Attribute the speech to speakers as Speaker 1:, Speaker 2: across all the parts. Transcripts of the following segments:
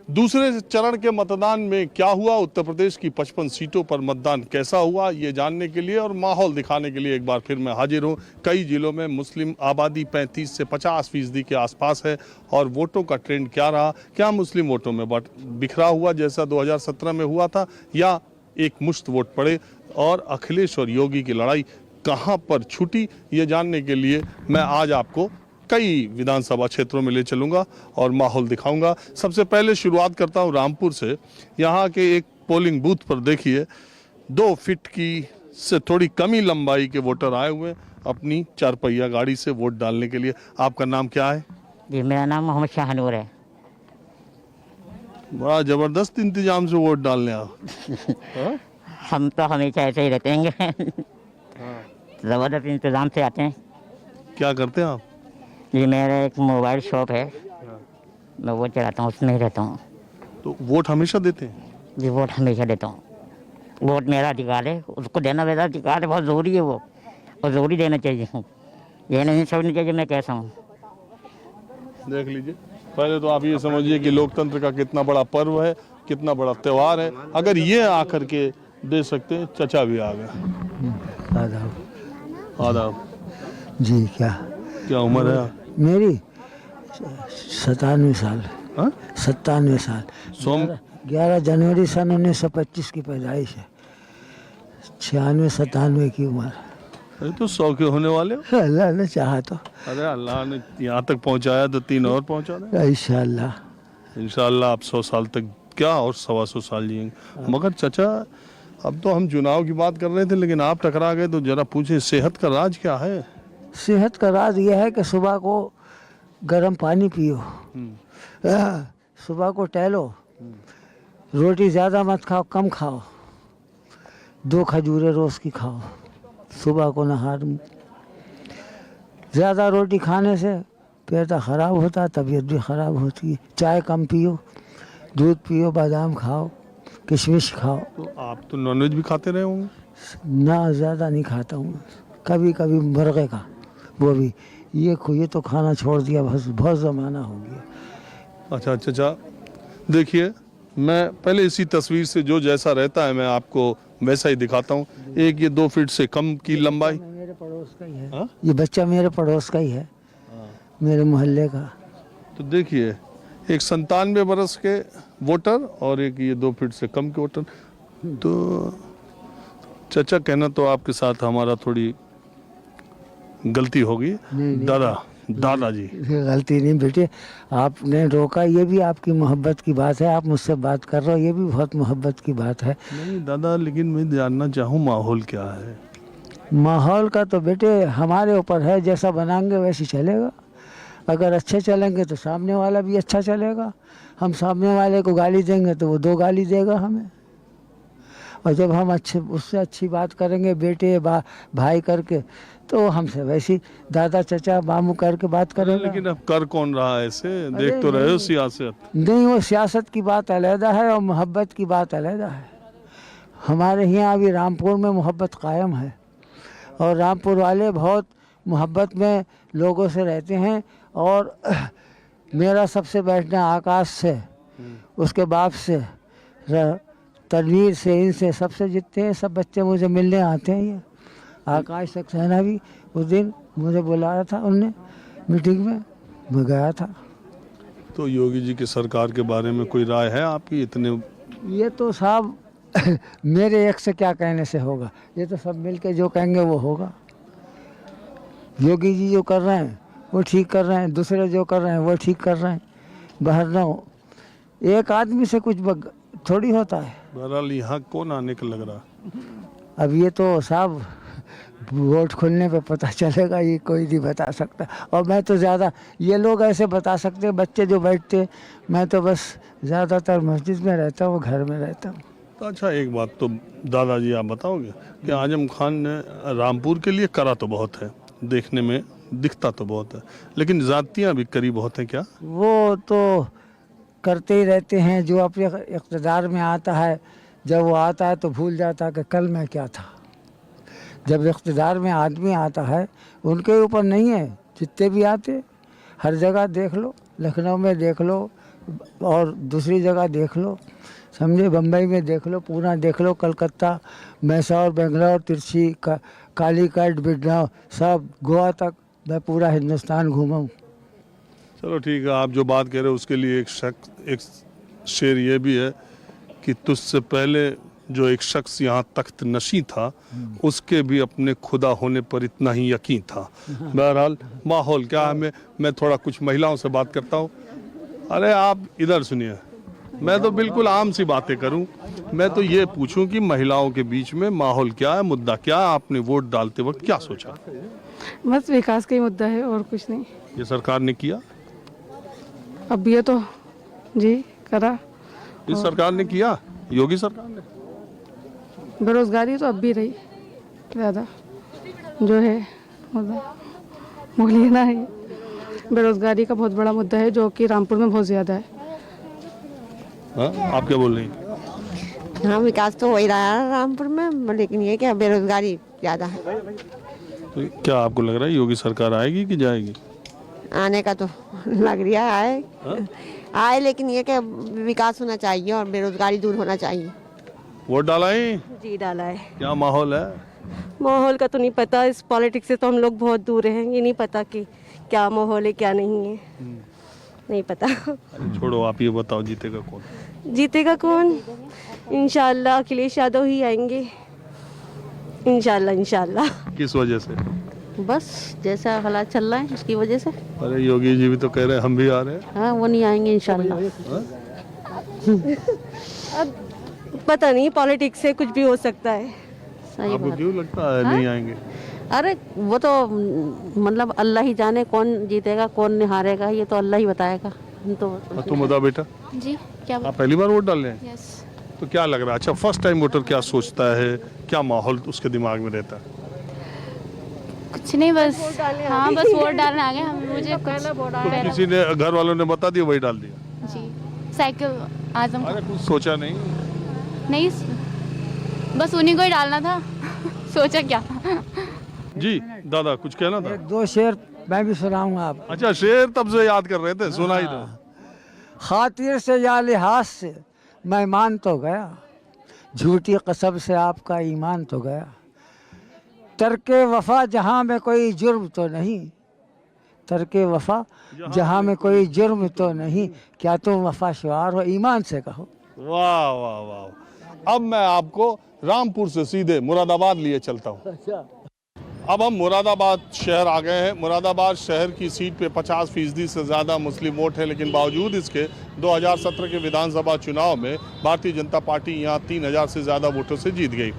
Speaker 1: दूसरे चरण के मतदान में क्या हुआ, उत्तर प्रदेश की 55 सीटों पर मतदान कैसा हुआ, ये जानने के लिए और माहौल दिखाने के लिए एक बार फिर मैं हाजिर हूँ। कई जिलों में मुस्लिम आबादी 35 से 50% के आसपास है और वोटों का ट्रेंड क्या रहा, क्या मुस्लिम वोटों में बिखरा हुआ जैसा 2017 में हुआ था या एक मुश्त वोट पड़े, और अखिलेश और योगी की लड़ाई कहाँ पर छूटी, ये जानने के लिए मैं आज आपको कई विधानसभा क्षेत्रों में ले चलूंगा और माहौल दिखाऊंगा। सबसे पहले शुरुआत करता हूं रामपुर से। यहाँ के एक पोलिंग बूथ पर देखिए 2 फीट की से थोड़ी कमी लंबाई के वोटर आए हुए अपनी 4 पहिया गाड़ी से वोट डालने के लिए। आपका नाम क्या है?
Speaker 2: जी, मेरा नाम मोहम्मद शाहनूर है।
Speaker 1: बड़ा जबरदस्त इंतजाम से वोट डालने आओ।
Speaker 2: हम तो हमेशा ऐसे ही रहते हैं। ज़बरदस्त इंतज़ाम से आते हैं।
Speaker 1: क्या करते हैं आप?
Speaker 2: जी, मेरा एक मोबाइल शॉप है, मैं वो चलाता हूँ, उसमें ही रहता हूँ।
Speaker 1: तो वोट हमेशा देते हैं?
Speaker 2: जी, वोट हमेशा देता हूँ। वोट मेरा अधिकार है, उसको देना मेरा अधिकार है, बहुत ज़रूरी है वो, और ज़रूरी देना चाहिए। ये नहीं समझना चाहिए मैं कैसा हूँ।
Speaker 1: देख लीजिए, पहले तो आप ये समझिए कि लोकतंत्र का कितना बड़ा पर्व है, कितना बड़ा त्यौहार है। अगर ये आकर के दे सकते हैं। चचा भी आ गए।
Speaker 3: आदाब।
Speaker 1: आदाब।
Speaker 3: जी,
Speaker 1: क्या उम्र है?
Speaker 3: मेरी 97 साल। 97 साल। 11 जनवरी सन 1925 की पैदाइश है। 96-97 की उम्र।
Speaker 1: अरे तो 100 के होने वाले हो।
Speaker 3: अल्लाह ने चाहा तो।
Speaker 1: अरे अल्लाह ने यहाँ तक पहुँचाया तो 3 और पहुँचा दे
Speaker 3: इंशाअल्लाह।
Speaker 1: इंशाअल्लाह। आप 100 साल तक क्या और 125 साल जिएंगे। मगर चचा, अब तो हम चुनाव की बात कर रहे थे लेकिन आप टकरा गए, तो जरा पूछे सेहत का राज क्या है?
Speaker 3: सेहत का राज यह है कि सुबह को गर्म पानी पियो, सुबह को टहलो, रोटी ज़्यादा मत खाओ, कम खाओ, 2 खजूरें रोज़ की खाओ, सुबह को नहार। ज़्यादा रोटी खाने से पेट ख़राब होता है, तबीयत भी ख़राब होती है। चाय कम पियो, दूध पियो, बादाम खाओ, किशमिश खाओ।
Speaker 1: तो आप तो नॉनवेज भी खाते रहे होंगे?
Speaker 3: ना, ज़्यादा नहीं खाता हूँ, कभी कभी मुर्गे का, वो भी। ये तो खाना छोड़ दिया, बस बहुत ज़माना हो गया।
Speaker 1: अच्छा चचा, देखिए मैं पहले इसी तस्वीर से जो जैसा रहता है मैं आपको वैसा ही दिखाता हूँ। एक ये 2 फीट से कम की लंबाई,
Speaker 3: मेरे पड़ोस का ही है।
Speaker 1: हाँ?
Speaker 3: ये बच्चा मेरे पड़ोस का ही है, मेरे मोहल्ले का।
Speaker 1: तो देखिए, एक 97 बरस के वोटर और एक ये 2 फीट से कम के वोटर। तो चचा, कहना तो आपके साथ हमारा थोड़ी गलती होगी। दादाजी।
Speaker 3: गलती नहीं बेटे, आपने रोका, ये भी आपकी मोहब्बत की बात है। आप मुझसे बात कर रहे हो, ये भी बहुत मोहब्बत की बात है।
Speaker 1: नहीं दादा, लेकिन मैं जानना चाहूँ माहौल क्या है?
Speaker 3: माहौल का तो बेटे हमारे ऊपर है, जैसा बनाएंगे वैसे चलेगा। अगर अच्छे चलेंगे तो सामने वाला भी अच्छा चलेगा। हम सामने वाले को गाली देंगे तो वो 2 गाली देगा हमें। और जब हम उससे अच्छी बात करेंगे बेटे भाई करके, तो हमसे वैसी दादा चचा मामू करके बात करेंगे।
Speaker 1: लेकिन अब कर कौन रहा है ऐसे? देख तो रहे हो सियासत।
Speaker 3: नहीं, वो सियासत की बात अलहदा है और मोहब्बत की बात अलहदा है। हमारे यहाँ अभी रामपुर में मोहब्बत कायम है और रामपुर वाले बहुत मोहब्बत में लोगों से रहते हैं। और मेरा सबसे बैठना आकाश से, उसके बाप से, तनवीर से, इनसे सबसे जितने हैं सब बच्चे मुझे मिलने आते हैं। ये आकाश सक्सेना भी उस दिन मुझे बुलाया था उनने मीटिंग में, मैं गया था।
Speaker 1: तो योगी जी की सरकार के बारे में कोई राय है आपकी? इतने
Speaker 3: ये तो साहब मेरे एक से क्या कहने से होगा, ये तो सब मिलके जो कहेंगे वो होगा। योगी जी जो कर रहे हैं वो ठीक कर रहे हैं, दूसरे जो कर रहे हैं वो ठीक कर रहे हैं। बाहर ना हो, एक आदमी से कुछ थोड़ी होता है।
Speaker 1: बहरहाल यहाँ कौन आने का लग रहा?
Speaker 3: अब ये तो साहब वोट खुलने पे पता चलेगा, ये कोई नहीं बता सकता। और मैं तो ज़्यादा, ये लोग ऐसे बता सकते हैं, बच्चे जो बैठते, मैं तो बस ज़्यादातर मस्जिद में रहता हूँ, घर में रहता हूँ।
Speaker 1: तो अच्छा, एक बात तो दादाजी आप बताओगे कि आजम खान ने रामपुर के लिए करा तो बहुत है, देखने में दिखता तो बहुत है, लेकिन जातियाँ भी करी बहुत हैं क्या?
Speaker 3: वो तो करते ही रहते हैं। जो अपने इक़्तिदार में आता है, जब वो आता है तो भूल जाता है कि कल मैं क्या था। जब इक़्तिदार में आदमी आता है, उनके ऊपर नहीं है, जितने भी आते, हर जगह देख लो, लखनऊ में देख लो, और दूसरी जगह देख लो, समझे, बम्बई में देख लो, पूना देख लो, कलकत्ता, मैसूर, बेंगलोर, तिरछी, कालीकट, बिडना, सब गोवा तक मैं पूरा हिंदुस्तान घूमा हूँ।
Speaker 1: चलो ठीक है, आप जो बात कह रहे हो उसके लिए एक शेर ये भी है कि तुझसे पहले जो एक शख्स यहाँ तख्त नशी था उसके भी अपने खुदा होने पर इतना ही यकीन था। बहरहाल माहौल क्या है, मैं थोड़ा कुछ महिलाओं से बात करता हूँ। अरे आप इधर सुनिए, मैं तो बिल्कुल आम सी बातें करूं, मैं तो ये पूछूं कि महिलाओं के बीच में माहौल क्या है, मुद्दा क्या है, आपने वोट डालते वक्त क्या सोचा?
Speaker 4: बस विकास का ही मुद्दा है और कुछ नहीं।
Speaker 1: ये सरकार ने किया?
Speaker 4: अब ये तो जी करा।
Speaker 1: इस सरकार ने किया, योगी सरकार ने?
Speaker 4: बेरोजगारी तो अब भी रही ज़्यादा जो है मुद्दा, बोलिए ना, है बेरोजगारी का बहुत बड़ा मुद्दा है जो कि रामपुर में बहुत ज़्यादा है।
Speaker 1: हाँ, आप क्या बोल रही हैं?
Speaker 5: हाँ, विकास तो हो ही रहा है रामपुर में, लेकिन ये क्या बेरोजगारी ज़्यादा है।
Speaker 1: तो क्या आपको लग रहा है योगी सरकार आएगी कि जाएगी?
Speaker 5: आने का तो लग रहा है आए, लेकिन ये क्या विकास होना चाहिए और बेरोजगारी दूर होना चाहिए।
Speaker 1: वोट डाला है?
Speaker 6: जी डाला है।
Speaker 1: क्या माहौल है?
Speaker 6: माहौल का तो नहीं पता, इस पॉलिटिक्स से तो हम लोग बहुत दूर हैं, ये नहीं पता कि क्या माहौल है क्या नहीं है, नहीं पता।
Speaker 1: अरे छोड़ो, आप ये बताओ जीतेगा कौन?
Speaker 6: जीतेगा कौन? इंशाल्लाह अखिलेश यादव ही आएंगे, इंशाल्लाह इंशाल्लाह।
Speaker 1: किस वजह से?
Speaker 7: बस जैसा हालात चल रहा है उसकी वजह से।
Speaker 1: अरे योगी जी भी तो कह रहे हैं हम भी आ रहे हैं।
Speaker 7: हाँ, वो नहीं आएंगे इंशाल्लाह।
Speaker 6: अब पता नहीं, पॉलिटिक्स से कुछ भी हो सकता है।
Speaker 7: सही
Speaker 1: आपको
Speaker 7: बात।
Speaker 1: क्यों लगता है नहीं आएंगे?
Speaker 7: अरे वो तो मतलब अल्लाह ही जाने कौन जीतेगा कौन हारेगा, ये तो अल्लाह ही बताएगा। हम तो
Speaker 1: तुम बता बेटा,
Speaker 8: जी क्या
Speaker 1: आप पहली बार वोट डाल रहे हैं?
Speaker 8: यस
Speaker 1: तो क्या लग रहा है? अच्छा, फर्स्ट टाइम वोटर क्या सोचता है, क्या माहौल उसके दिमाग में रहता है?
Speaker 8: कुछ नहीं, बस हाँ बस वोट डालने आ गए हम। मुझे
Speaker 1: तो किसी ने घर वालों ने बता दिया वही डाल दिया?
Speaker 8: जी साइकिल आजम
Speaker 1: अरे कुछ सोचा नहीं?
Speaker 8: नहीं, बस उन्हीं को ही डालना था। सोचा क्या।
Speaker 1: जी दादा कुछ कहना था?
Speaker 3: एक दो शेर मैं भी सुनाऊंगा आप।
Speaker 1: अच्छा, शेर तब से याद कर रहे थे, सुनाई दो।
Speaker 3: खातिर से या लिहाज से मैं मान तो गया, झूठी कसम से आपका ईमान तो गया। तर्के वफा जहाँ में कोई जुर्म तो नहीं, तर्के वफा जहाँ में कोई जुर्म तो नहीं, क्या तुम वफा शुआर हो, ईमान से कहो।
Speaker 1: वाह वाह वाह। अब मैं आपको रामपुर से सीधे मुरादाबाद लिए चलता हूँ। अब हम मुरादाबाद शहर आ गए हैं। मुरादाबाद शहर की सीट पे 50% से ज़्यादा मुस्लिम वोट है, लेकिन बावजूद इसके 2017 के विधानसभा चुनाव में भारतीय जनता पार्टी यहाँ 3000 से ज़्यादा वोटों से जीत गई।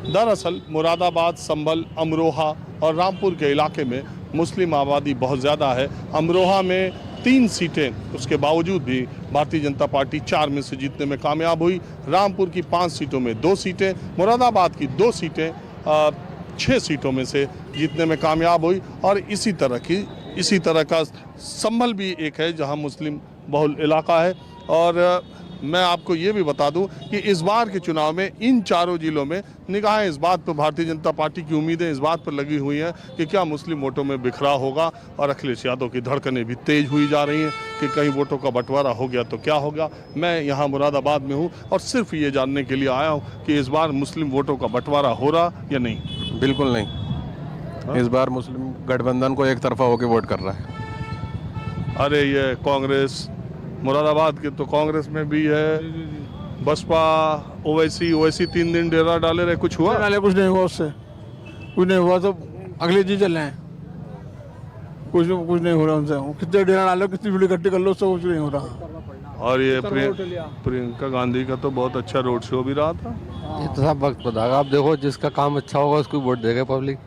Speaker 1: दरअसल मुरादाबाद, संभल, अमरोहा और रामपुर के इलाके में मुस्लिम आबादी बहुत ज़्यादा है। अमरोहा में 3 सीटें, उसके बावजूद भी भारतीय जनता पार्टी 4 में से जीतने में कामयाब हुई। रामपुर की 5 सीटों में 2 सीटें, मुरादाबाद की 2 सीटें 6 सीटों में से जीतने में कामयाब हुई। और इसी तरह का संभल भी एक है जहां मुस्लिम बहुल इलाका है। और मैं आपको ये भी बता दूं कि इस बार के चुनाव में इन चारों जिलों में निगाहें इस बात पर, भारतीय जनता पार्टी की उम्मीदें इस बात पर लगी हुई हैं कि क्या मुस्लिम वोटों में बिखराव होगा। और अखिलेश यादव की धड़कनें भी तेज हुई जा रही हैं कि कहीं वोटों का बंटवारा हो गया तो क्या होगा। मैं यहाँ मुरादाबाद में हूँ और सिर्फ ये जानने के लिए आया हूँ कि इस बार मुस्लिम वोटों का बंटवारा हो रहा या नहीं।
Speaker 9: बिल्कुल नहीं। इस बार मुस्लिम गठबंधन को एक तरफा होकर वोट कर रहा है।
Speaker 1: अरे ये कांग्रेस, मुरादाबाद के तो कांग्रेस में भी है, बसपा, ओवैसी 3 दिन डेरा डाले रहे, कुछ हुआ?
Speaker 10: डाले कुछ नहीं हुआ, उससे कुछ नहीं हुआ। तो अगले जी चल रहे हैं, कुछ नहीं हो रहा उनसे। कितने डेरा डालो, कितनी भीड़ इकट्ठी कर लो, उससे कुछ नहीं हो रहा।
Speaker 1: और ये प्रियंका गांधी का तो बहुत अच्छा रोड शो भी रहा था।
Speaker 9: ये तो सब वक्त बताएगा। आप देखो, जिसका काम अच्छा होगा उसको वोट देगा पब्लिक।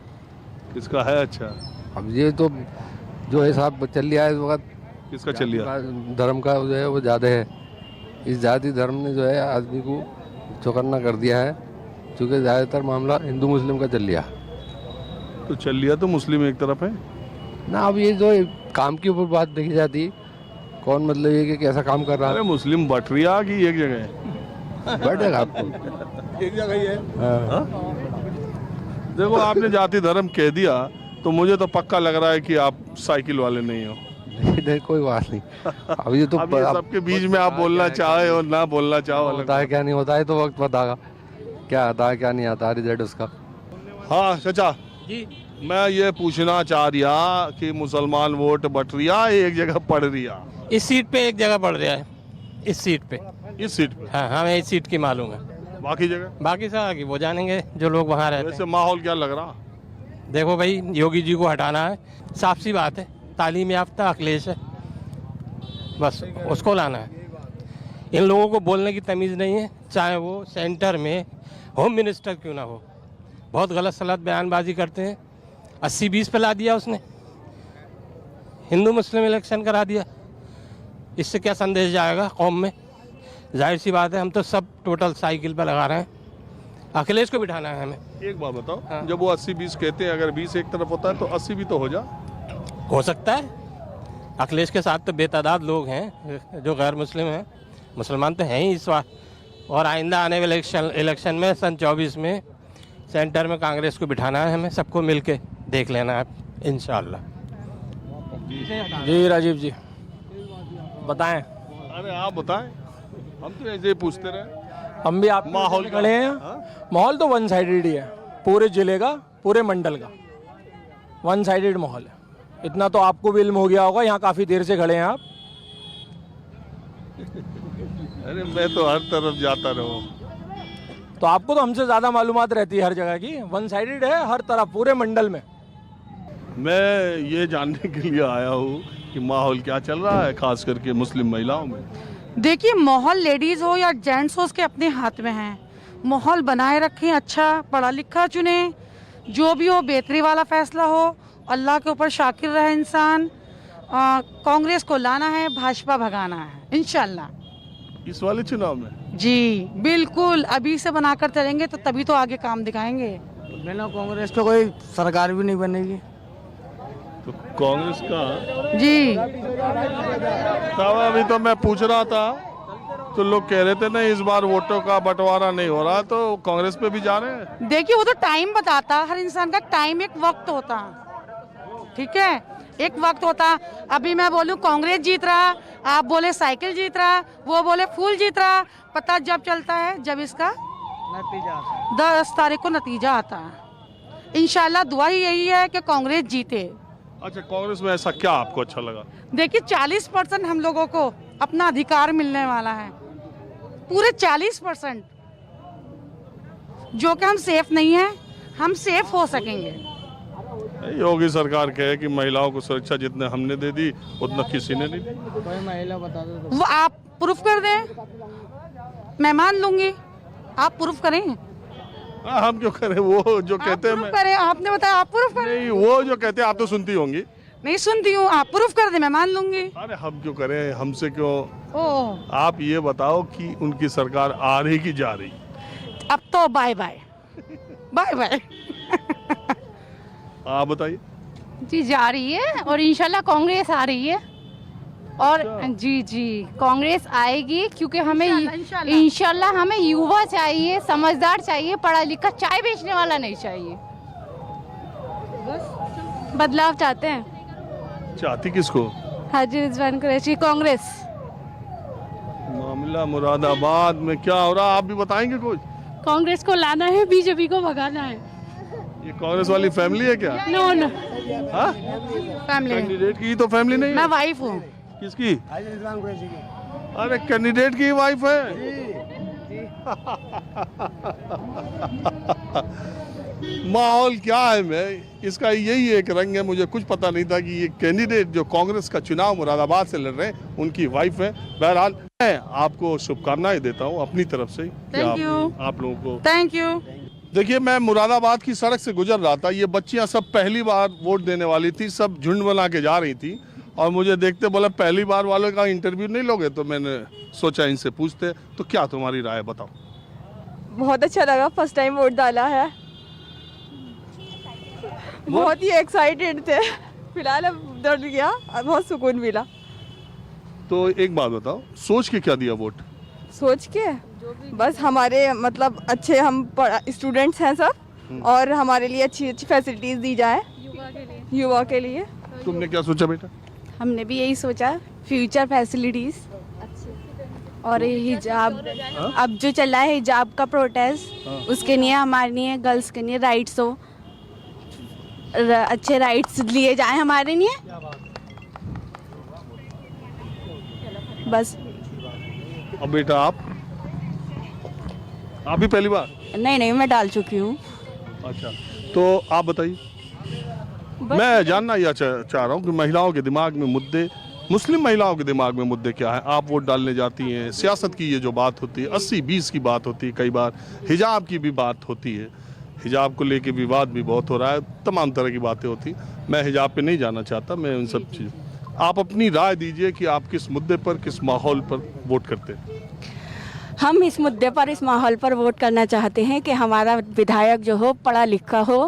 Speaker 1: किसका है अच्छा?
Speaker 9: अब ये तो जो हिसाब चल रहा है इस वक्त,
Speaker 1: किसका चल लिया?
Speaker 9: धर्म का जो है वो ज़्यादा है। इस जाति धर्म ने जो है आदमी को चौकन्ना कर दिया है, क्योंकि ज़्यादातर मामला हिंदू मुस्लिम का चल लिया।
Speaker 1: तो चल लिया तो मुस्लिम एक तरफ है
Speaker 9: ना। अब ये जो काम के ऊपर बात देखी जाती है, कौन मतलब ये कि कैसा काम कर रहा है।
Speaker 1: अरे मुस्लिम बट रहा कि एक जगह है?
Speaker 9: बढ़ेगा आपको
Speaker 10: एक जगह ही है।
Speaker 1: हाँ? देखो, आपने जाति धर्म कह दिया तो मुझे तो पक्का लग रहा है कि आप साइकिल वाले नहीं हो।
Speaker 9: नहीं कोई बात नहीं। अभी तो
Speaker 1: अब ये सबके बीच में आप बोलना चाहे और ना बोलना चाहो अलग
Speaker 9: होता है क्या नहीं होता है तो वक्त बताएगा क्या आता है क्या नहीं आता रिजल्ट उसका।
Speaker 1: हाँ चाचा
Speaker 10: जी
Speaker 1: मैं ये पूछना चाह रहा कि मुसलमान वोट बट रिया एक जगह पड़ रिया
Speaker 10: इस सीट पे एक जगह पड़ रहा है, इस सीट पे।
Speaker 1: इस सीट पे,
Speaker 10: हाँ हमें इस सीट की मालूम है,
Speaker 1: बाकी जगह
Speaker 10: बाकी सब आगे वो जानेंगे जो लोग वहाँ रहते
Speaker 1: वैसे माहौल क्या लग रहा?
Speaker 10: हैं। देखो भाई योगी जी को हटाना है, साफ सी बात है। तालीम याफ्ता अखिलेश है, बस उसको लाना है। इन लोगों को बोलने की तमीज़ नहीं है, चाहे वो सेंटर में होम मिनिस्टर क्यों ना हो। बहुत गलत सलत बयानबाजी करते हैं। 80-20 पे ला दिया उसने, हिंदू मुस्लिम इलेक्शन करा दिया। इससे क्या संदेश जाएगा कौम में? जाहिर सी बात है हम तो सब टोटल साइकिल पर लगा रहे हैं। अखिलेश को बिठाना है हमें।
Speaker 1: एक बात बताओ,
Speaker 10: हाँ।
Speaker 1: जब वो 80-20 कहते हैं, अगर 20 एक तरफ होता है तो 80 भी तो हो जा।
Speaker 10: हो सकता है। अखिलेश के साथ तो बेतादाद लोग हैं जो गैर मुस्लिम हैं, मुसलमान तो हैं ही इस बार। और आइंदा आने वाले इलेक्शन में सन 24 में सेंटर में कांग्रेस को बिठाना है हमें, सबको मिल के देख लेना है इंशाअल्लाह।
Speaker 11: जी राजीव जी बताएं।
Speaker 1: अरे आप बताएं, हम तो ऐसे ही पूछते रहे।
Speaker 11: हम भी आप
Speaker 1: माहौल
Speaker 11: खड़े हैं। माहौल तो वन साइडेड ही है, पूरे जिले का पूरे मंडल का वन साइडेड माहौल है। इतना तो आपको भी इल्म हो गया होगा, यहाँ काफ़ी देर से खड़े हैं आप।
Speaker 1: अरे मैं तो हर तरफ जाता रहूं।
Speaker 11: तो आपको तो हमसे ज़्यादा मालूमात रहती है हर जगह की। वन साइडेड है हर तरफ पूरे मंडल में।
Speaker 1: मैं ये जानने के लिए आया हूँ कि माहौल क्या चल रहा है, खास करके मुस्लिम महिलाओं में।
Speaker 4: देखिए माहौल लेडीज़ हो या जेंट्स हो उसके अपने हाथ में है। माहौल बनाए रखें, अच्छा पढ़ा लिखा चुने, जो भी हो बेहतरी वाला फैसला हो, अल्लाह के ऊपर शाकिर रहे इंसान। कांग्रेस को लाना है, भाजपा भगाना है इंशाल्लाह
Speaker 1: इस वाले चुनाव में।
Speaker 4: जी बिल्कुल, अभी से बनाकर चलेंगे तो तभी तो आगे काम दिखाएंगे।
Speaker 3: बिना कांग्रेस के कोई सरकार भी नहीं बनेगी।
Speaker 1: तो कांग्रेस का
Speaker 4: जी
Speaker 1: तब अभी तो मैं पूछ रहा था तो लोग कह रहे थे ना इस बार वोटों का बंटवारा नहीं हो रहा, तो कांग्रेस पे भी जा रहे हैं।
Speaker 4: देखिए वो तो टाइम बताता, हर इंसान का टाइम एक वक्त होता, ठीक है, एक वक्त होता। अभी मैं बोलूँ कांग्रेस जीत रहा, आप बोले साइकिल जीत रहा, वो बोले फूल जीत रहा, पता जब चलता है जब इसका 10 तारीख को नतीजा आता है। इंशाल्लाह दुआ ही यही है कि कांग्रेस जीते।
Speaker 1: अच्छा, कांग्रेस में ऐसा क्या आपको अच्छा लगा?
Speaker 4: देखिए 40% हम लोगों को अपना अधिकार मिलने वाला है, पूरे 40%, जो कि हम सेफ नहीं है, हम सेफ हो सकेंगे।
Speaker 1: योगी सरकार कहे कि महिलाओं को सुरक्षा जितने हमने दे दी उतना किसी ने नहीं दी।
Speaker 3: कोई महिला बता दो
Speaker 4: वो आप प्रूफ कर दें, मैं मान लूंगी, आप प्रूफ करें।
Speaker 1: हम क्यों करें, वो जो कहते हैं
Speaker 4: प्रूफ करें, आपने बताया आप प्रूफ करें।
Speaker 1: नहीं, वो जो कहते हैं आप तो सुनती होंगी।
Speaker 4: नहीं सुनती हूँ, आप प्रूफ कर दे, मैं मान लूंगी।
Speaker 1: अरे हम क्यों करें, हमसे क्यों?
Speaker 4: ओह,
Speaker 1: आप ये बताओ कि उनकी सरकार आ रही कि जा रही?
Speaker 4: अब तो बाय बाय बाय बाय।
Speaker 1: आप बताइए।
Speaker 8: जी जा रही है और इंशाल्लाह कांग्रेस आ रही है। और जी जी कांग्रेस आएगी, क्योंकि हमें इंशाल्लाह हमें युवा चाहिए, समझदार चाहिए, पढ़ा लिखा, चाय बेचने वाला नहीं चाहिए। बस बदलाव चाहते हैं।
Speaker 1: चाहती किसको?
Speaker 8: हाजी रिजवान कुरैशी, कांग्रेस।
Speaker 1: मामला मुरादाबाद में क्या हो रहा, आप भी बताएंगे कुछ?
Speaker 8: कांग्रेस को लाना है, बीजेपी को भगाना है।
Speaker 1: ये कांग्रेस वाली फैमिली है क्या?
Speaker 8: नो नो
Speaker 1: हाँ?
Speaker 4: फैमिली,
Speaker 1: कैंडिडेट की तो फैमिली नहीं
Speaker 4: मैं
Speaker 1: है?
Speaker 4: वाइफ हूँ।
Speaker 1: किसकी? अरे कैंडिडेट की वाइफ है। माहौल क्या है, मैं इसका यही एक रंग है। मुझे कुछ पता नहीं था कि ये कैंडिडेट जो कांग्रेस का चुनाव मुरादाबाद से लड़ रहे हैं उनकी वाइफ है। बहरहाल मैं आपको शुभकामनाएं देता हूं अपनी तरफ से।
Speaker 4: Thank you.
Speaker 1: आप लोगों को
Speaker 4: थैंक यू।
Speaker 1: देखिए, मैं मुरादाबाद की सड़क से गुजर रहा था, ये बच्चियां सब पहली बार वोट देने वाली थी, सब झुंड बना के जा रही थी और मुझे देखते बोला पहली बार वालों का इंटरव्यू नहीं लोगे, तो मैंने सोचा इनसे पूछते। तो क्या तुम्हारी राय बताओ?
Speaker 6: बहुत अच्छा लगा, फर्स्ट टाइम वोट डाला है, बहुत ही एक्साइटेड थे। फिलहाल अब डर गया, बहुत सुकून मिला।
Speaker 1: तो एक बात बताओ, सोच के क्या दिया वोट?
Speaker 6: सोच के बस हमारे मतलब अच्छे हम स्टूडेंट्स हैं सब, और हमारे लिए अच्छी अच्छी फैसिलिटीज़ दी जाए युवा के लिए।
Speaker 1: तुमने क्या सोचा बेटा?
Speaker 4: हमने भी यही सोचा, फ्यूचर फैसिलिटीज़ और हिजाब, अब जो चला है हिजाब का प्रोटेस्ट, उसके लिए हमारे लिए गर्ल्स के लिए राइट्स हो, अच्छे राइट्स लिए जाएं हमारे लिए, बस।
Speaker 1: अब बेटा आप भी पहली बार?
Speaker 4: नहीं, मैं डाल चुकी हूँ।
Speaker 1: अच्छा, तो आप बताइए। मैं जानना यह चाह रहा हूँ कि महिलाओं के दिमाग में मुद्दे, मुस्लिम महिलाओं के दिमाग में मुद्दे क्या है? आप वोट डालने जाती हैं, सियासत की ये जो बात होती है, 80-20 की बात होती है, कई बार हिजाब की भी बात होती है, हिजाब को लेके विवाद भी बहुत हो रहा है, तमाम तरह की बातें होती। मैं हिजाब पे नहीं जाना चाहता, मैं उन सब चीज़। आप अपनी राय दीजिए कि आप किस मुद्दे पर, किस माहौल पर वोट करते हैं?
Speaker 4: हम इस मुद्दे पर, इस माहौल पर वोट करना चाहते हैं कि हमारा विधायक जो हो पढ़ा लिखा हो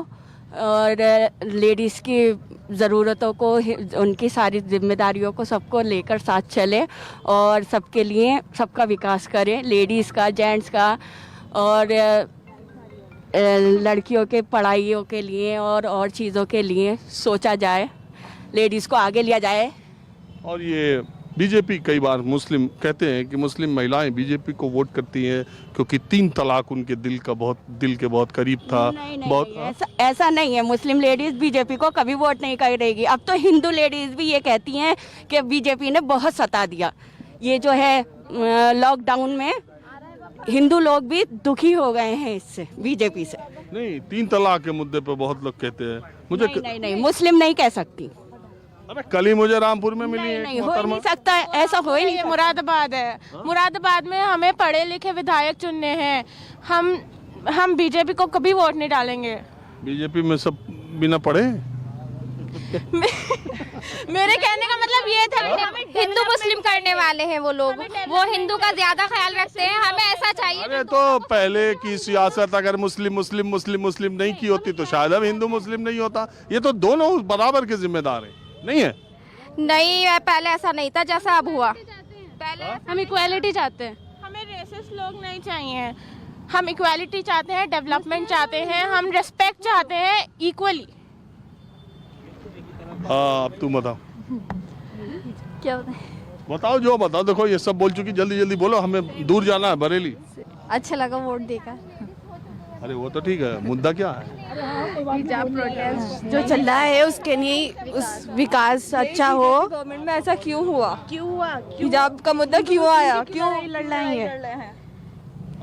Speaker 4: और लेडीज़ की ज़रूरतों को, उनकी सारी जिम्मेदारियों को सबको लेकर साथ चले और सबके लिए सबका विकास करे, लेडीज़ का, जेंट्स का, और लड़कियों के पढ़ाइयों के लिए और चीज़ों के लिए सोचा जाए, लेडीज़ को आगे लिया जाए।
Speaker 1: और ये बीजेपी, कई बार मुस्लिम कहते हैं कि मुस्लिम महिलाएं बीजेपी को वोट करती हैं क्योंकि 3 तलाक उनके दिल के बहुत करीब था।
Speaker 4: नहीं, ऐसा नहीं है। मुस्लिम लेडीज़ बीजेपी को कभी वोट नहीं करेगी। अब तो हिंदू लेडीज़ भी ये कहती हैं कि बीजेपी ने बहुत सता दिया। ये जो है लॉकडाउन में हिंदू लोग भी दुखी हो गए हैं इससे, बीजेपी से।
Speaker 1: नहीं, 3 तलाक के मुद्दे पर बहुत लोग कहते हैं। मुझे
Speaker 4: नहीं, मुस्लिम नहीं कह सकती।
Speaker 1: अरे कल ही मुझे रामपुर में मिली है।
Speaker 4: नहीं, हो ही नहीं सकता, ऐसा हो ही नहीं।
Speaker 12: मुरादाबाद है, मुरादाबाद में हमें पढ़े लिखे विधायक चुनने हैं। हम बीजेपी को कभी वोट नहीं डालेंगे।
Speaker 1: बीजेपी में सब बिना पढ़े।
Speaker 12: मेरे कहने का मतलब ये था,
Speaker 8: हिंदू मुस्लिम करने वाले हैं वो लोग, वो हिंदू का ज्यादा ख्याल रखते हैं, हमें ऐसा चाहिए।
Speaker 1: अरे तो पहले की सियासत अगर मुस्लिम नहीं की होती तो शायद अब हिंदू मुस्लिम नहीं होता। ये तो दोनों बराबर के जिम्मेदार हैं, नहीं है?
Speaker 8: नहीं, पहले ऐसा नहीं था जैसा अब हुआ। पहले
Speaker 12: हम इक्वालिटी चाहते हैं, हमें रेसिस्ट लोग नहीं चाहिए। हम इक्वालिटी चाहते हैं, डेवलपमेंट चाहते हैं, हम रिस्पेक्ट चाहते हैं इक्वली।
Speaker 1: हाँ, अब तुम बताओ।
Speaker 8: क्या
Speaker 1: बताओ, जो बताओ। देखो ये सब बोल चुकी, जल्दी जल्दी बोलो, हमें दूर जाना है, बरेली।
Speaker 8: अच्छा लगा वोट देकर।
Speaker 1: अरे वो तो ठीक है, मुद्दा क्या है?
Speaker 4: हिजाब प्रोटेस्ट जो चल रहा है उसके लिए उस विकास अच्छा हो।
Speaker 12: गवर्नमेंट में ऐसा क्यों हुआ? हिजाब का मुद्दा क्यों आया? क्यों
Speaker 4: लड़ रही है?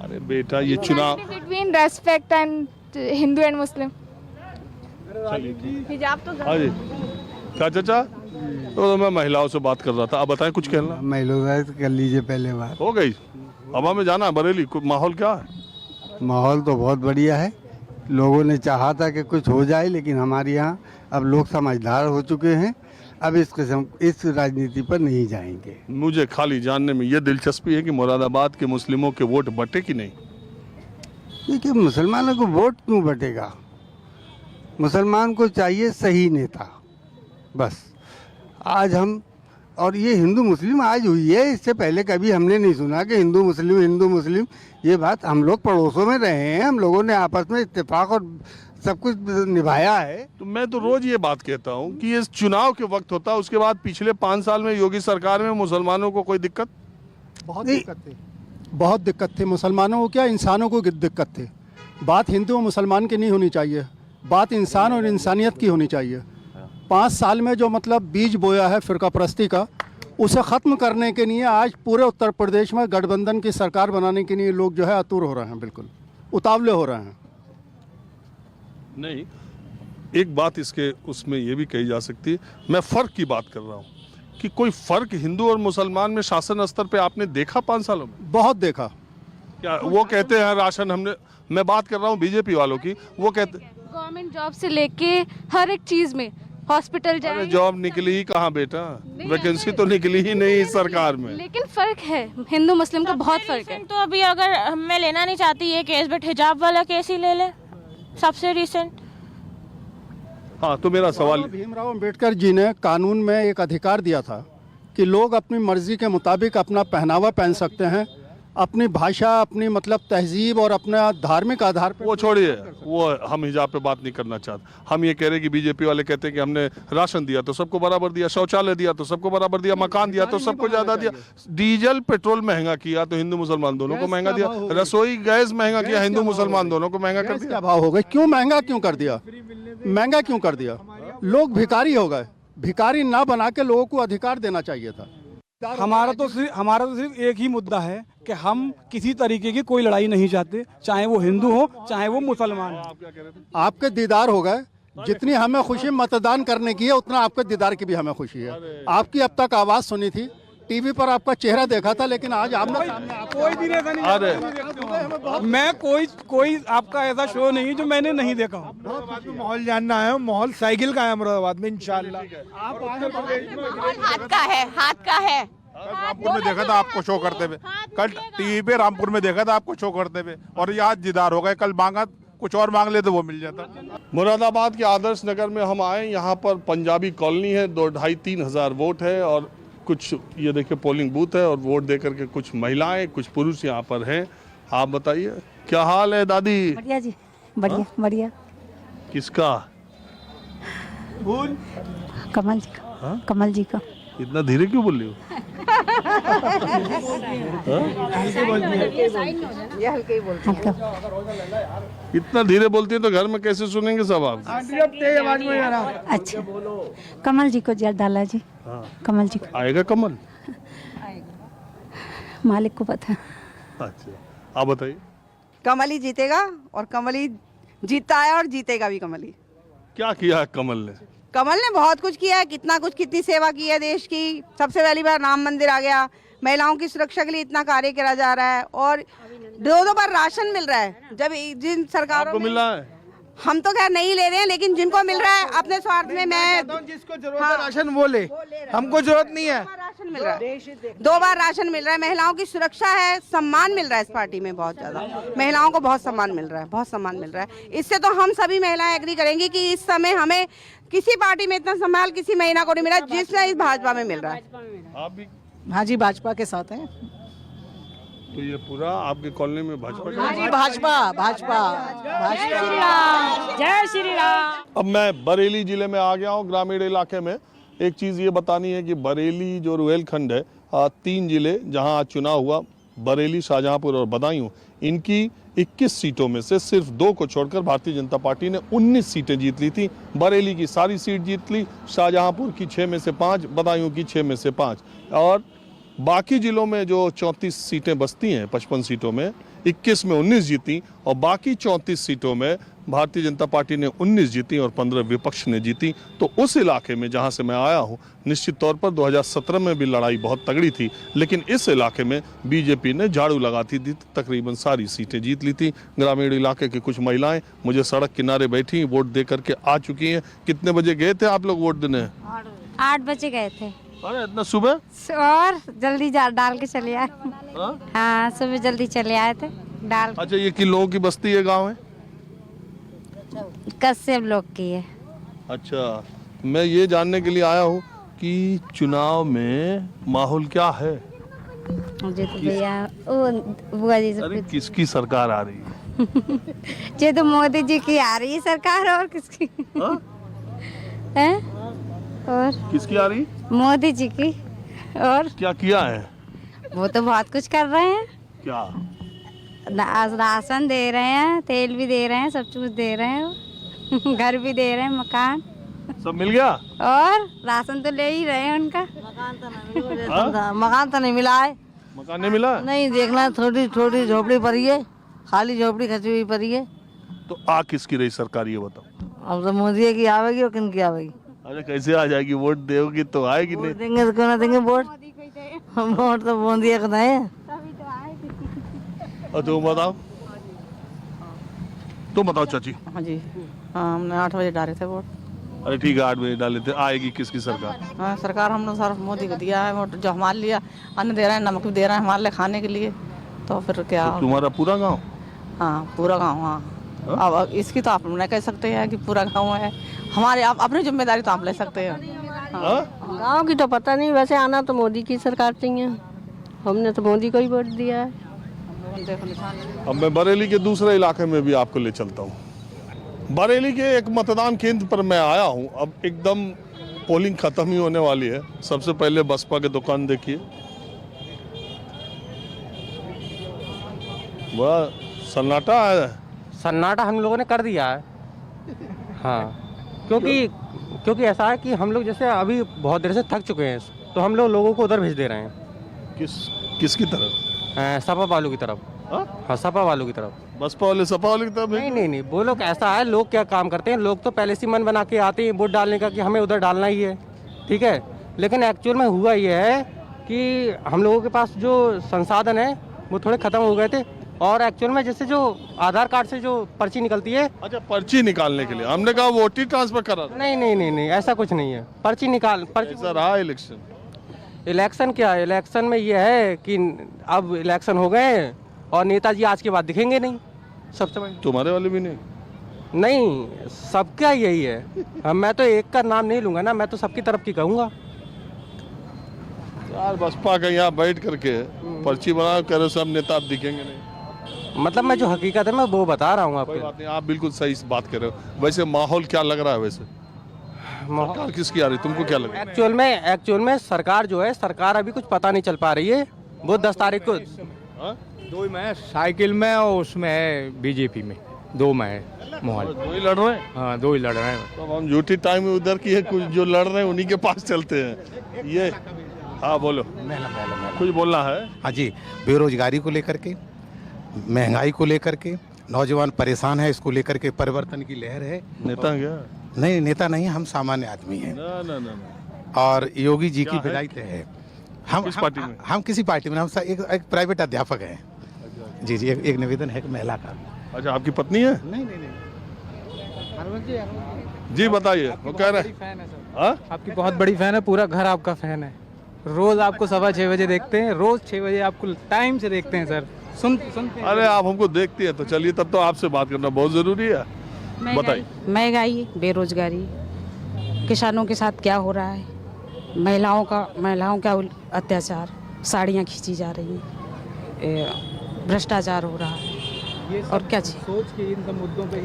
Speaker 1: अरे बेटा, ये चुनाव
Speaker 8: between respect and Hindu and Muslim.
Speaker 4: हिजाब तो
Speaker 1: हाँ जी, क्या चाचा? तो मैं महिलाओं से बात कर रहा था, आप बताएं, कुछ कहना?
Speaker 3: महिलाओं से कर लीजिए पहले बात।
Speaker 1: हो गई। अब हमें जाना है बरेली। माहौल क्या है?
Speaker 3: माहौल तो बहुत बढ़िया है। लोगों ने चाहा था कि कुछ हो जाए, लेकिन हमारे यहाँ अब लोग समझदार हो चुके हैं। अब इस राजनीति पर नहीं जाएंगे।
Speaker 1: मुझे खाली जानने में ये दिलचस्पी है कि मुरादाबाद के मुस्लिमों के वोट बटे कि नहीं?
Speaker 3: देखिए, मुसलमानों को वोट क्यों बटेगा? मुसलमान को चाहिए सही नेता, बस। आज हम, और ये हिंदू मुस्लिम आज हुई है, इससे पहले कभी हमने नहीं सुना कि हिंदू मुस्लिम। ये बात हम लोग पड़ोसों में रहे हैं, हम लोगों ने आपस में इत्तेफाक और सब कुछ निभाया है।
Speaker 1: तो मैं तो रोज ये बात कहता हूँ कि ये चुनाव के वक्त होता है, उसके बाद पिछले 5 साल में योगी सरकार में मुसलमानों को कोई दिक्कत?
Speaker 13: बहुत दिक्कत थी मुसलमानों को, क्या इंसानों को दिक्कत थी। बात हिंदू और मुसलमान की नहीं होनी चाहिए, बात इंसान और इंसानियत की होनी चाहिए। 5 साल में जो मतलब बीज बोया है फिरका परस्ती का, उसे ख़त्म करने के लिए आज पूरे उत्तर प्रदेश में गठबंधन की सरकार बनाने के लिए लोग जो है आतुर हो रहे हैं, बिल्कुल उतावले हो रहे हैं।
Speaker 1: नहीं, एक बात इसके उसमें ये भी कही जा सकती है, मैं फ़र्क की बात कर रहा हूँ कि कोई फ़र्क हिंदू और मुसलमान में शासन स्तर पे आपने देखा 5 सालों में?
Speaker 13: बहुत देखा।
Speaker 1: क्या वो कहते हैं राशन हमने, मैं बात कर रहा हूँ बीजेपी वालों की, वो कहते
Speaker 8: गवर्नमेंट जॉब से लेके हर एक चीज में, हॉस्पिटल जाए।
Speaker 1: जॉब निकली ही कहाँ बेटा, वैकेंसी तो निकली ही नहीं इस सरकार में।
Speaker 8: लेकिन फर्क है, हिंदू मुस्लिम का बहुत फर्क है।
Speaker 12: तो अभी अगर मैं लेना नहीं चाहती ये केस, बट हिजाब वाला केस ही ले ले, सबसे रिसेंट।
Speaker 1: हाँ, तो मेरा सवाल,
Speaker 13: भीमराव अंबेडकर जी ने कानून में एक अधिकार दिया था कि लोग अपनी मर्जी के मुताबिक अपना पहनावा पहन सकते हैं, अपनी भाषा, अपनी मतलब तहजीब और अपना धार्मिक आधार पर।
Speaker 1: वो छोड़िए, वो हम हिजाब पे बात नहीं करना चाहते। हम ये कह रहे हैं कि बीजेपी वाले कहते हैं कि हमने राशन दिया तो सबको बराबर दिया, शौचालय दिया तो सबको बराबर दिया, मकान दिया तो सबको ज्यादा दिया, डीजल पेट्रोल महंगा किया तो हिंदू मुसलमान दोनों को महंगा दिया, रसोई गैस महंगा किया, हिंदू मुसलमान दोनों को महंगा कर दिया।
Speaker 13: भाव हो गए, क्यों महंगा क्यों कर दिया? महंगा क्यों कर दिया? लोग भिखारी हो गए। भिखारी ना बना के लोगों को अधिकार देना चाहिए था।
Speaker 11: हमारा तो सिर्फ एक ही मुद्दा है कि हम किसी तरीके की कोई लड़ाई नहीं चाहते, चाहे वो हिंदू हो चाहे वो मुसलमान हो।
Speaker 13: आपके दीदार हो गए। जितनी हमें खुशी मतदान करने की है उतना आपके दीदार की भी हमें खुशी है। आपकी अब तक आवाज़ सुनी थी, टीवी पर आपका चेहरा देखा था, लेकिन आज आपने
Speaker 11: कोई दिन ऐसा नहीं, मैं कोई आपका ऐसा शो नहीं जो मैंने नहीं देखा। माहौल जानना है, माहौल साइकिल का है अहमदाबाद में इंशाल्लाह।
Speaker 12: हाथ का है, हाथ का है।
Speaker 14: रामपुर में देखा था आपको शो करते हुए, कल टीवी पे रामपुर में देखा था आपको शो करते हुए, और ये आज दीदार हो गए। कल मांगा कुछ और मांग ले तो वो मिल जाता।
Speaker 1: मुरादाबाद के आदर्श नगर में हम आए, यहाँ पर पंजाबी कॉलोनी है, 2-2,5-3 हज़ार वोट है और कुछ ये देखिए पोलिंग बूथ है और वोट दे करके कुछ महिलाएं कुछ पुरुष यहाँ पर हैं। आप बताइए क्या हाल है दादी?
Speaker 15: बढ़िया जी, बढ़िया बढ़िया।
Speaker 1: किसका?
Speaker 15: कमल जी का। कमल जी का।
Speaker 1: इतना धीरे क्यों बोल रही हो? इतना धीरे बोलती है तो घर में कैसे सुनेंगे सब आप?
Speaker 15: अच्छा, कमल जी को जल डाला जी। कमल जी को।
Speaker 1: आएगा कमल?
Speaker 15: मालिक को पता।
Speaker 1: अच्छा, आप बताइए।
Speaker 16: कमल ही जीतेगा और कमल ही जीतता है और जीतेगा भी कमल ही।
Speaker 1: क्या किया है कमल ने?
Speaker 16: कमल ने बहुत कुछ किया है, कितना कुछ, कितनी सेवा की है देश की। सबसे पहली बार राम मंदिर आ गया, महिलाओं की सुरक्षा के लिए इतना कार्य करा जा रहा है और 2 बार राशन मिल रहा है। जब जिन सरकारों
Speaker 1: को मिल रहा है,
Speaker 16: हम तो खैर नहीं ले रहे हैं, लेकिन जिनको मिल रहा है अपने स्वार्थ में। मैं
Speaker 11: जिसको जरूरत है राशन वो ले, हमको जरूरत नहीं है।
Speaker 16: राशन मिल रहा है, 2 बार राशन मिल रहा है। महिलाओं की सुरक्षा है, सम्मान मिल रहा है इस पार्टी में बहुत ज्यादा। महिलाओं को बहुत सम्मान मिल रहा है, बहुत सम्मान मिल रहा है। इससे तो हम सभी महिलाएं एग्री करेंगी कि इस समय हमें किसी पार्टी में इतना सम्मान किसी महिला को नहीं मिला जितना इस भाजपा में मिल रहा है।
Speaker 1: आप भी?
Speaker 16: हाँ जी, भाजपा के साथ हैं।
Speaker 1: तो ये पूरा आपके कॉलोनी में भाजपा?
Speaker 16: हाँ जी, भाजपा भाजपा
Speaker 15: जय श्री राम।
Speaker 1: अब मैं बरेली जिले में आ गया हूँ, ग्रामीण इलाके में। एक चीज़ ये बतानी है कि बरेली जो रुहेलखंड है, 3 जिले जहाँ आज चुनाव हुआ, बरेली, शाहजहांपुर और बदायूं, इनकी 21 सीटों में से सिर्फ 2 को छोड़कर भारतीय जनता पार्टी ने 19 सीटें जीत ली थी। बरेली की सारी सीट जीत ली, शाहजहांपुर की 6 में से 5, बदायूं की 6 में से 5, और बाकी जिलों में जो 34 सीटें बचती हैं, 55 सीटों में 21 में 19 जीती और बाकी 34 सीटों में भारतीय जनता पार्टी ने 19 जीती और 15 विपक्ष ने जीती। तो उस इलाके में जहां से मैं आया हूं, निश्चित तौर पर 2017 में भी लड़ाई बहुत तगड़ी थी, लेकिन इस इलाके में बीजेपी ने झाड़ू लगाती थी, तकरीबन सारी सीटें जीत ली थी। ग्रामीण इलाके की कुछ महिलाएं मुझे सड़क किनारे बैठी वोट दे करके आ चुकी हैं। कितने बजे गए थे आप लोग वोट देने?
Speaker 15: 8 बजे गए थे।
Speaker 1: अरे इतना सुबह?
Speaker 15: और जल्दी डाल के चले आए। हाँ, सुबह जल्दी चले आए थे डाल।
Speaker 1: अच्छा, ये किन लोगों की बस्ती है, गाँव है?
Speaker 15: कश्यप लोग की है।
Speaker 1: अच्छा, मैं ये जानने के लिए आया हूँ कि चुनाव में माहौल क्या है?
Speaker 15: मुझे तो भैया वो बुआ जी से
Speaker 1: अरे किसकी सरकार आ रही है?
Speaker 15: ये तो मोदी जी की आ रही है सरकार, और किसकी है? और
Speaker 1: किसकी आ रही?
Speaker 15: मोदी जी की। और
Speaker 1: क्या किया है?
Speaker 15: वो तो बहुत कुछ कर रहे हैं।
Speaker 1: क्या?
Speaker 15: राशन दे रहे हैं, तेल भी दे रहे हैं, सब कुछ दे रहे हैं, घर भी दे रहे हैं, मकान
Speaker 1: सब मिल गया।
Speaker 15: और राशन तो ले ही रहे हैं उनका।
Speaker 16: मकान तो नहीं मिला है।
Speaker 1: मकान नहीं मिला?
Speaker 16: नहीं, देखना थोड़ी थोड़ी झोपड़ी पड़ी है, खाली झोपड़ी खची हुई पड़ी है।
Speaker 1: तो आ किसकी रही सरकार, ये बताओ?
Speaker 16: अब तो मोदी की आवेगी और किन की आवेगी?
Speaker 1: अरे कैसे आ जाएगी? वोट दोगी तो आएगी नहीं।
Speaker 16: देंगे तो क्यों ना देंगे वोट? वोट तो मोदी का है।
Speaker 1: और तुम बताओ, तुम बताओ चाची।
Speaker 16: हाँ जी, हाँ, हमने 8 बजे डाले थे वोट।
Speaker 1: अरे ठीक है, 8 बजे डाले थे। आएगी किसकी सरकार?
Speaker 16: हाँ, सरकार हमने सर मोदी को दिया है वोट, जो हमारे लिए अन्न दे रहे हैं, नमक भी दे रहे हैं हमारे लिए खाने के लिए। तो फिर क्या?
Speaker 1: तो तुम्हारा पूरा गांव?
Speaker 16: हाँ, पूरा गांव। हाँ, अब इसकी तो आप नहीं कह सकते हैं कि पूरा गांव है। हमारे आप अपनी जिम्मेदारी तो आप ले सकते हैं।
Speaker 6: गांव की तो पता नहीं, वैसे आना तो मोदी की सरकार चाहिए। हमने तो मोदी को ही वोट दिया है।
Speaker 1: अब मैं बरेली के दूसरे इलाके में भी आपको ले चलता हूँ। बरेली के एक मतदान केंद्र पर मैं आया हूँ। अब एकदम पोलिंग खत्म ही होने वाली है। सबसे पहले बसपा की दुकान देखिए, बड़ा सन्नाटा है।
Speaker 10: सन्नाटा हम लोगों ने कर दिया है। हाँ, क्योंकि ऐसा है कि हम लोग जैसे अभी बहुत देर से थक चुके हैं, तो हम लोगों को उधर भेज दे रहे हैं।
Speaker 1: किसकी तरफ?
Speaker 10: सपा वालों की तरफ। हाँ, सपा वालों की तरफ।
Speaker 1: बसपा वाले सपा वाले की तरफ?
Speaker 10: नहीं, वो लोग ऐसा है, लोग क्या काम करते हैं, लोग तो पहले से मन बना के आते हैं वोट डालने का कि हमें उधर डालना ही है, ठीक है। लेकिन एक्चुअल में हुआ ये है कि हम लोगों के पास जो संसाधन है वो थोड़े खत्म हो गए थे। और एक्चुअल में जैसे जो आधार कार्ड से जो पर्ची निकलती है।
Speaker 1: अच्छा, पर्ची निकालने के लिए हमने कहा वोट ही ट्रांसफर करा।
Speaker 10: नहीं, ऐसा कुछ नहीं है। पर्ची
Speaker 1: रहा
Speaker 10: इलेक्शन क्या है, इलेक्शन में ये है कि अब इलेक्शन हो गए और नेताजी आज के बाद दिखेंगे नहीं। सबसे बड़ी
Speaker 1: तुम्हारे वाले भी
Speaker 10: नहीं, सबका यही है। मैं तो एक का नाम नहीं लूंगा ना, मैं तो सबकी तरफ की कहूँगा
Speaker 1: यार। बसपा का यहाँ बैठ करके पर्ची बना कर सब नेता अब दिखेंगे नहीं।
Speaker 10: मतलब मैं जो हकीकत है मैं वो बता रहा हूँ आपको।
Speaker 1: कोई बात नहीं, आप बिल्कुल सही बात कर रहे हो। वैसे माहौल क्या लग रहा है? वैसे सरकार किसकी आ रही, तुमको क्या लग रहा है?
Speaker 10: एक्चुअल में सरकार जो है, सरकार अभी कुछ पता नहीं चल पा रही है। वो 10 तारीख को
Speaker 17: दो ही में, साइकिल में और उसमें है बीजेपी में, 2 में है माहौल।
Speaker 1: 2 ही लड़ रहे हैं?
Speaker 17: हाँ, 2 ही लड़ रहे हैं।
Speaker 1: तो हम झूठी टाइम उधर की है, कुछ जो लड़ रहे हैं उन्हीं के पास चलते हैं। ये हाँ बोलो, कुछ बोलना है?
Speaker 18: हाँ जी, बेरोजगारी को लेकर के, महंगाई को लेकर के, नौजवान परेशान है, इसको लेकर के परिवर्तन की लहर है।
Speaker 1: नेता क्या?
Speaker 18: नहीं, नेता नहीं, हम सामान्य आदमी हैं।
Speaker 1: ना।
Speaker 18: और योगी जी की विदाई तय है। हम
Speaker 1: किस पार्टी में?
Speaker 18: हम किसी पार्टी में, हम एक प्राइवेट अध्यापक हैं। जी, एक निवेदन है महिला का।
Speaker 1: अच्छा, आपकी पत्नी है?
Speaker 17: नहीं।
Speaker 1: जी बताइए, वो कह रहे हैं
Speaker 17: आपकी बहुत बड़ी फैन है, पूरा घर आपका फैन है। रोज आपको 6:15 बजे देखते हैं, रोज 6 बजे आपको टाइम से देखते हैं सर। सुनते हैं।
Speaker 1: अरे आप हमको देखती है तो चलिए, तब तो आपसे बात करना बहुत जरूरी है। बताइए।
Speaker 15: महंगाई, बेरोजगारी, किसानों के साथ क्या हो रहा है, महिलाओं का अत्याचार, साड़ियाँ खींची जा रही हैं, भ्रष्टाचार हो रहा है, और क्या चीज़
Speaker 17: सोच के इन सब मुद्दों पे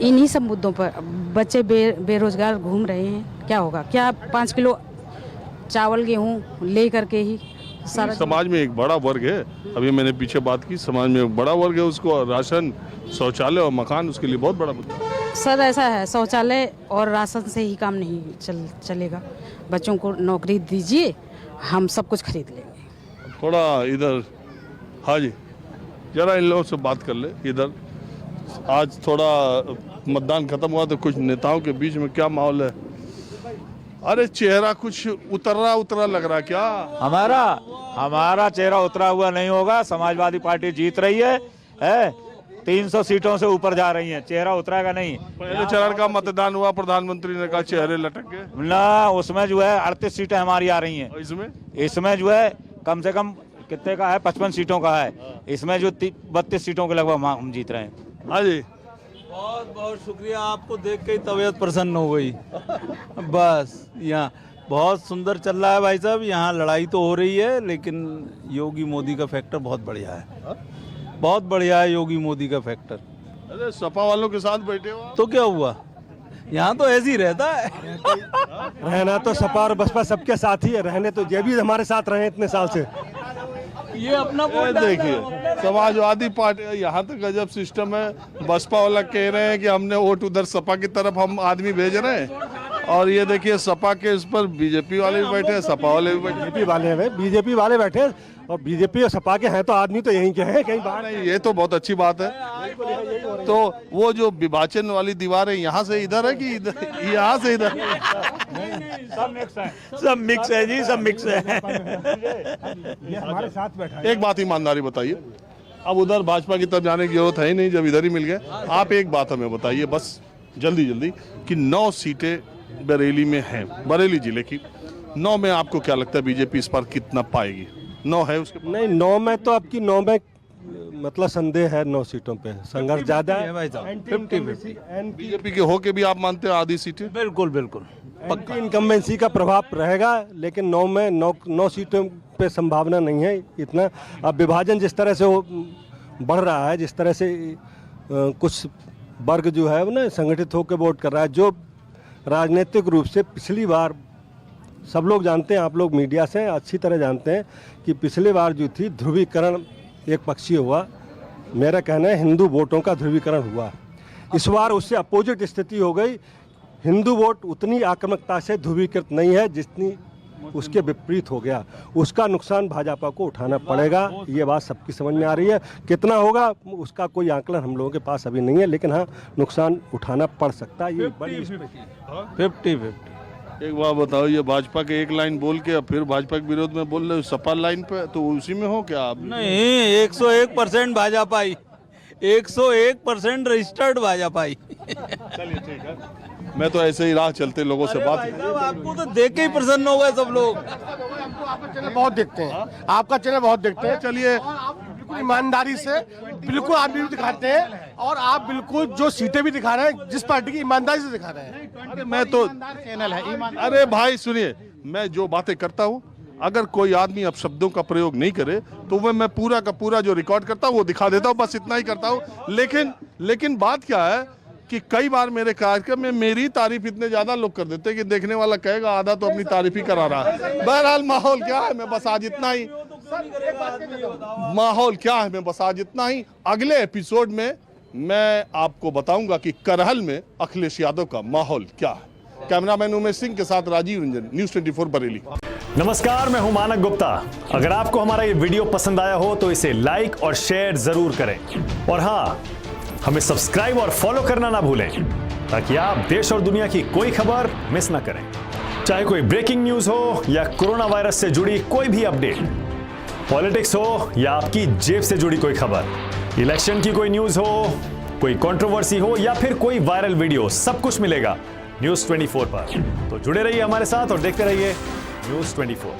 Speaker 15: इन्हीं सब मुद्दों पर बच्चे बेरोजगार घूम रहे हैं। क्या होगा? क्या 5 किलो चावल गेहूँ ले करके ही सारा
Speaker 1: समाज में एक बड़ा वर्ग है, अभी मैंने पीछे बात की, समाज में एक बड़ा वर्ग है, उसको राशन, शौचालय और मकान उसके लिए बहुत बड़ा मुद्दा है।
Speaker 15: सर ऐसा है, शौचालय और राशन से ही काम नहीं चलेगा। बच्चों को नौकरी दीजिए, हम सब कुछ खरीद लेंगे।
Speaker 1: थोड़ा इधर, हाँ जी, जरा इन लोगों से बात कर ले इधर। आज थोड़ा मतदान खत्म हुआ तो कुछ नेताओं के बीच में क्या माहौल है? अरे चेहरा कुछ उतरा लग रहा क्या?
Speaker 19: हमारा चेहरा उतरा हुआ नहीं होगा। समाजवादी पार्टी जीत रही है 300 सीटों से ऊपर जा रही है, चेहरा उतरेगा नहीं।
Speaker 1: पहले चरण का मतदान हुआ, प्रधानमंत्री ने कहा चेहरे लटक गए
Speaker 19: ना, उसमें जो है 38 सीटें हमारी आ रही हैं। इसमें जो है कम से कम कितने का है, 55 सीटों का है। इसमें जो 32 सीटों के लगभग हम जीत रहे हैं।
Speaker 1: हाँ जी,
Speaker 20: बहुत बहुत शुक्रिया, आपको देख के ही तबीयत प्रसन्न हो गई। बस यहाँ बहुत सुंदर चल रहा है भाई साहब। यहाँ लड़ाई तो हो रही है, लेकिन योगी मोदी का फैक्टर बहुत बढ़िया है। बहुत बढ़िया है योगी मोदी का फैक्टर।
Speaker 1: अरे सपा वालों के साथ बैठे हो
Speaker 20: तो क्या हुआ, यहाँ तो ऐसे ही रहता है।
Speaker 21: रहना तो सपा और बसपा सबके साथ ही है, रहने तो ये भी हमारे साथ रहे इतने साल से।
Speaker 20: ये अपना
Speaker 1: देखिए, समाजवादी पार्टी, यहाँ तो गजब सिस्टम है। बसपा वाला कह रहे हैं कि हमने वोट उधर सपा की तरफ हम आदमी भेज रहे हैं, और ये देखिए सपा के इस पर बीजेपी वाले भी बैठे हैं, सपा वाले भी बैठे।
Speaker 21: बीजेपी वाले बैठे, और बीजेपी और सपा के हैं तो आदमी तो यहीं के हैं, कहीं बाहर
Speaker 1: नहीं। ये तो बहुत अच्छी बात है। तो वो जो विभाजन वाली दीवार है, यहाँ से इधर है कि यहाँ से इधर?
Speaker 19: सब मिक्स है जी, सब मिक्स है।
Speaker 21: ये हमारे साथ बैठा है।
Speaker 1: एक बात ईमानदारी बताइए, अब उधर भाजपा की तरफ जाने की जरूरत है ही नहीं, जब इधर ही मिल गए। आप एक बात हमें बताइए बस जल्दी कि 9 सीटें बरेली में हैं, बरेली जिले की 9 में आपको क्या लगता है बीजेपी इस बार कितना पाएगी? 9 है उसके?
Speaker 21: नहीं, 9 में तो आपकी 9 में मतलब संदेह है। 9 सीटों पे संघर्ष ज्यादा है भाई साहब।
Speaker 1: 50-50 बीजेपी के होके भी आप मानते हैं आधी सीटें?
Speaker 20: बिल्कुल
Speaker 21: पक्का इनकम्बेंसी का प्रभाव रहेगा, लेकिन 9 में 9 सीटों पे संभावना नहीं है इतना। अब विभाजन जिस तरह से बढ़ रहा है, जिस तरह से कुछ वर्ग जो है वो ना संगठित होकर वोट कर रहा है, जो राजनीतिक रूप से पिछली बार सब लोग जानते हैं, आप लोग मीडिया से अच्छी तरह जानते हैं कि पिछली बार जो थी ध्रुवीकरण एक पक्षीय हुआ। मेरा कहना है हिंदू वोटों का ध्रुवीकरण हुआ। इस बार उससे अपोजिट स्थिति हो गई। हिंदू वोट उतनी आक्रामकता से ध्रुवीकृत नहीं है जितनी उसके विपरीत हो गया। उसका नुकसान भाजपा को उठाना पड़ेगा, ये बात सबकी समझ में आ रही है। कितना होगा उसका कोई आंकलन हम लोगों के पास अभी नहीं है, लेकिन हाँ नुकसान उठाना पड़ सकता है। ये बड़ी
Speaker 1: 50-50। एक बात बताओ, ये भाजपा के एक लाइन बोल के फिर भाजपा के विरोध में बोल रहे हो सपा लाइन पे, तो उसी में हो क्या आप?
Speaker 20: नहीं, 101% भाजपा, 101% रजिस्टर्ड भाजपा।
Speaker 1: चलिए ठीक है, मैं तो ऐसे ही राह चलते लोगों से बात।
Speaker 20: आपको तो देख के ही प्रसन्न हो गए सब लोग।
Speaker 2: आपका चैनल बहुत देखते हैं, आपका चैनल बहुत देखते हैं।
Speaker 1: चलिए,
Speaker 2: बिल्कुल ईमानदारी से बिल्कुल आप भी दिखाते हैं, और आप बिल्कुल जो सीटें भी दिखा रहे हैं जिस पार्टी की, ईमानदारी से दिखा रहे हैं।
Speaker 1: अरे मैं तो
Speaker 2: चैनल है।
Speaker 1: अरे भाई सुनिए, मैं जो बातें करता हूँ, अगर कोई आदमी अब शब्दों का प्रयोग नहीं करे तो वह मैं पूरा का पूरा जो रिकॉर्ड करता हूँ वो दिखा देता हूँ, बस इतना ही करता हूँ। लेकिन बात क्या है कि कई बार मेरे कार्यक्रम में मेरी तारीफ इतने ज्यादा लोग कर देते हैं कि देखने वाला कहेगा आधा तो अपनी तारीफ ही करा रहा है। बहरहाल माहौल क्या है, मैं बस आज इतना ही। माहौल क्या है, मैं बस आज इतना ही। अगले एपिसोड में मैं आपको बताऊंगा कि करहल में अखिलेश यादव का माहौल क्या है। कैमरामैन उमेश सिंह के साथ राजीव रंजन, न्यूज़ 24 बरेली।
Speaker 22: नमस्कार, मैं हूं मानक गुप्ता। अगर आपको हमारा ये वीडियो पसंद आया हो तो इसे लाइक और शेयर जरूर करें, और हाँ, हमें सब्सक्राइब और फॉलो करना ना भूलें ताकि आप देश और दुनिया की कोई खबर मिस ना करें। चाहे कोई ब्रेकिंग न्यूज हो या कोरोना वायरस से जुड़ी कोई भी अपडेट, पॉलिटिक्स हो या आपकी जेब से जुड़ी कोई खबर, इलेक्शन की कोई न्यूज हो, कोई कंट्रोवर्सी हो या फिर कोई वायरल वीडियो, सब कुछ मिलेगा न्यूज़ 24 पर। तो जुड़े रहिए हमारे साथ और देखते रहिए न्यूज़ 24।